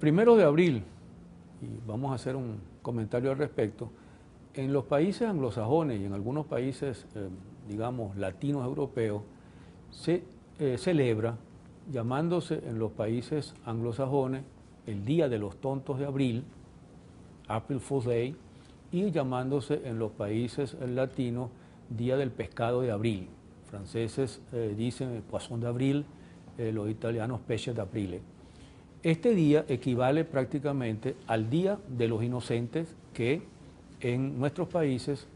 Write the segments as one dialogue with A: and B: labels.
A: primero de abril, y vamos a hacer un comentario al respecto, en los países anglosajones y en algunos países, digamos, latinos europeos, se celebra, llamándose en los países anglosajones el Día de los Tontos de Abril, April Fool's Day, y llamándose en los países latinos Día del Pescado de Abril. Franceses dicen Poisson d'Avril, los italianos Pesce d'Aprile. Este día equivale prácticamente al Día de los Inocentes, que en nuestros países,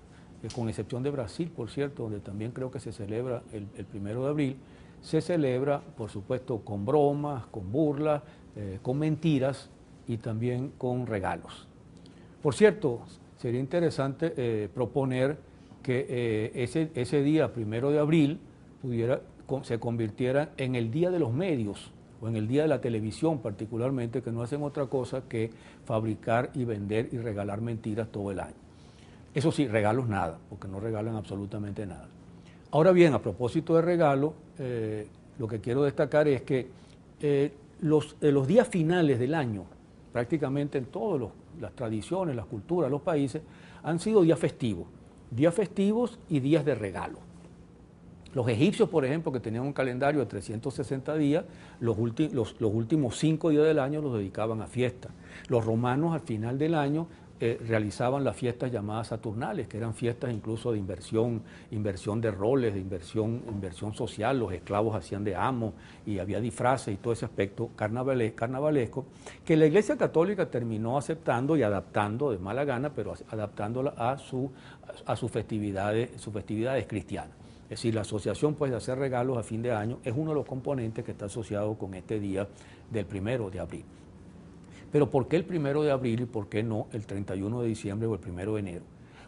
A: con excepción de Brasil, por cierto, donde también creo que se celebra el 1 de abril, se celebra, por supuesto, con bromas, con burlas, con mentiras y también con regalos. Por cierto, sería interesante proponer que ese día, 1 de abril, se convirtiera en el Día de los Medios, o en el Día de la Televisión particularmente, que no hacen otra cosa que fabricar y vender y regalar mentiras todo el año. Eso sí, regalos nada, porque no regalan absolutamente nada. Ahora bien, a propósito de regalo, lo que quiero destacar es que los días finales del año, prácticamente en todas las tradiciones, las culturas, los países, han sido días festivos y días de regalo. Los egipcios, por ejemplo, que tenían un calendario de 360 días, los últimos 5 días del año los dedicaban a fiestas. Los romanos al final del año realizaban las fiestas llamadas saturnales, que eran fiestas incluso de inversión de roles, de inversión social. Los esclavos hacían de amos y había disfraces y todo ese aspecto carnavalesco, que la Iglesia Católica terminó aceptando y adaptando de mala gana, pero adaptándola a sus festividades cristianas. Es decir, la asociación pues, de hacer regalos a fin de año es uno de los componentes que está asociado con este día del 1 de abril. Pero ¿por qué el 1 de abril y por qué no el 31 de diciembre o el 1 de enero?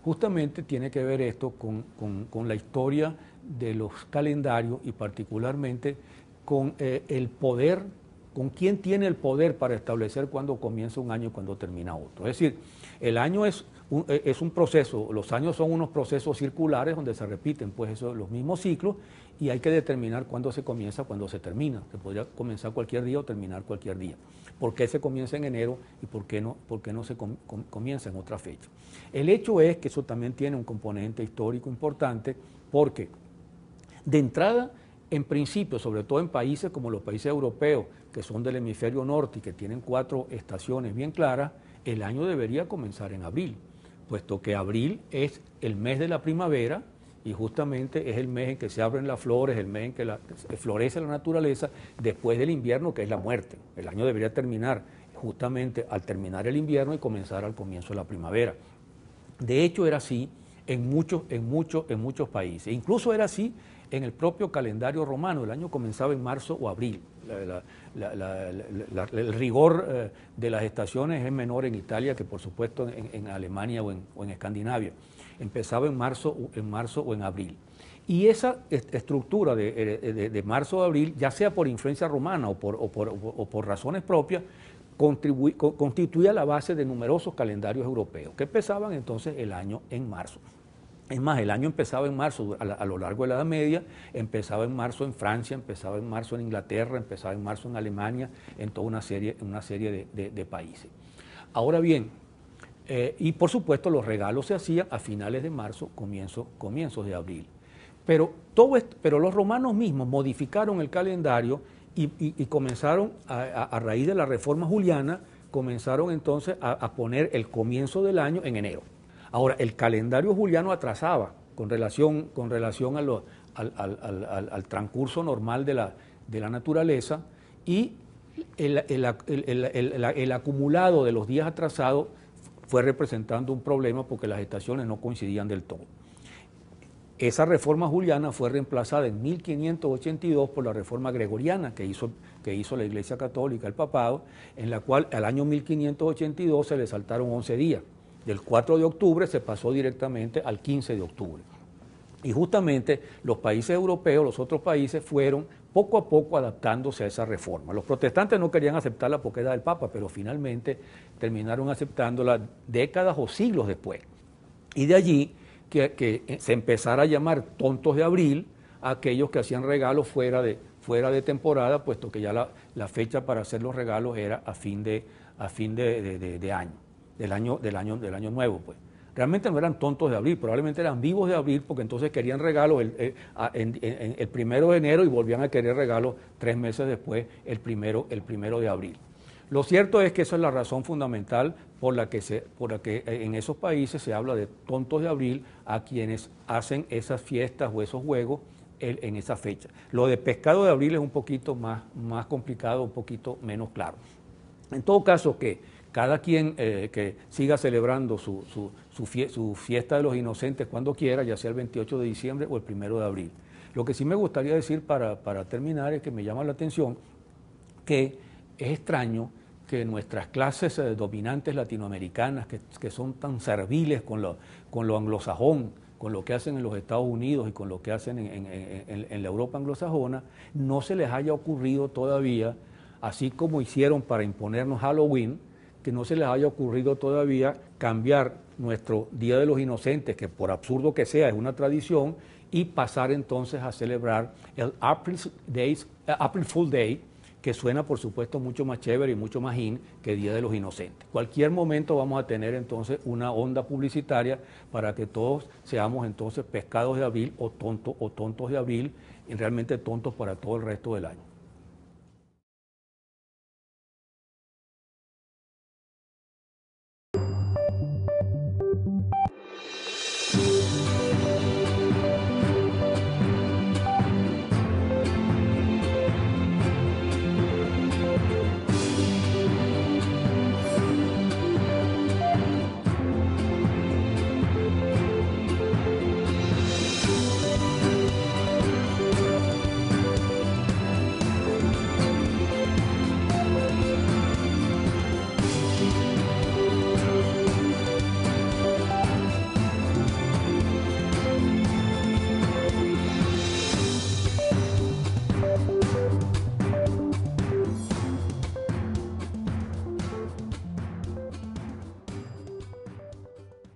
A: Justamente tiene que ver esto con la historia de los calendarios y particularmente con el poder, con quién tiene el poder para establecer cuándo comienza un año y cuándo termina otro. Es decir, el año es un proceso, los años son unos procesos circulares donde se repiten pues los mismos ciclos y hay que determinar cuándo se comienza, cuándo se termina. Se podría comenzar cualquier día o terminar cualquier día. ¿Por qué se comienza en enero y por qué no se comienza en otra fecha? El hecho es que eso también tiene un componente histórico importante porque de entrada, en principio, sobre todo en países como los países europeos, que son del hemisferio norte y que tienen 4 estaciones bien claras, el año debería comenzar en abril, puesto que abril es el mes de la primavera y justamente es el mes en que se abren las flores, el mes en que florece la naturaleza después del invierno, que es la muerte. El año debería terminar justamente al terminar el invierno y comenzar al comienzo de la primavera. De hecho, era así en muchos países. Incluso era así en el propio calendario romano. El año comenzaba en marzo o abril. El rigor de las estaciones es menor en Italia que por supuesto en Alemania o en Escandinavia. Empezaba en marzo o en abril. Y esa estructura de marzo o abril, ya sea por influencia romana o por razones propias, constituía la base de numerosos calendarios europeos que empezaban entonces el año en marzo. Es más, el año empezaba en marzo a lo largo de la Edad Media, empezaba en marzo en Francia, empezaba en marzo en Inglaterra, empezaba en marzo en Alemania, en toda una serie de países. Ahora bien, y por supuesto los regalos se hacían a finales de marzo, comienzos de abril. Pero los romanos mismos modificaron el calendario y comenzaron, a raíz de la Reforma Juliana, comenzaron entonces a poner el comienzo del año en enero. Ahora, el calendario juliano atrasaba con relación al transcurso normal de la naturaleza y el acumulado de los días atrasados fue representando un problema porque las estaciones no coincidían del todo. Esa reforma juliana fue reemplazada en 1582 por la reforma gregoriana que hizo la Iglesia Católica, el papado, en la cual al año 1582 se le saltaron 11 días. Del 4 de octubre se pasó directamente al 15 de octubre. Y justamente los países europeos, los otros países, fueron poco a poco adaptándose a esa reforma. Los protestantes no querían aceptarla porque era del Papa, pero finalmente terminaron aceptándola décadas o siglos después. Y de allí que se empezara a llamar tontos de abril a aquellos que hacían regalos fuera de temporada, puesto que ya la fecha para hacer los regalos era a fin de a fin de año, del año nuevo, pues. Realmente no eran tontos de abril, probablemente eran vivos de abril, porque entonces querían regalos el 1 de enero y volvían a querer regalos 3 meses después, el primero de abril. Lo cierto es que esa es la razón fundamental por la que en esos países se habla de tontos de abril a quienes hacen esas fiestas o esos juegos en esa fecha. Lo de pescado de abril es un poquito más complicado, un poquito menos claro. En todo caso, que cada quien que siga celebrando su fiesta de los inocentes cuando quiera, ya sea el 28 de diciembre o el 1 de abril. Lo que sí me gustaría decir para terminar es que me llama la atención que es extraño que nuestras clases dominantes latinoamericanas, que son tan serviles con lo anglosajón, con lo que hacen en los Estados Unidos y con lo que hacen en la Europa anglosajona, no se les haya ocurrido todavía, así como hicieron para imponernos Halloween, que no se les haya ocurrido todavía cambiar nuestro Día de los Inocentes, que por absurdo que sea es una tradición, y pasar entonces a celebrar el April Fool Day, que suena por supuesto mucho más chévere y mucho más in que Día de los Inocentes. Cualquier momento vamos a tener entonces una onda publicitaria para que todos seamos entonces pescados de abril o tontos de abril, y realmente tontos para todo el resto del año.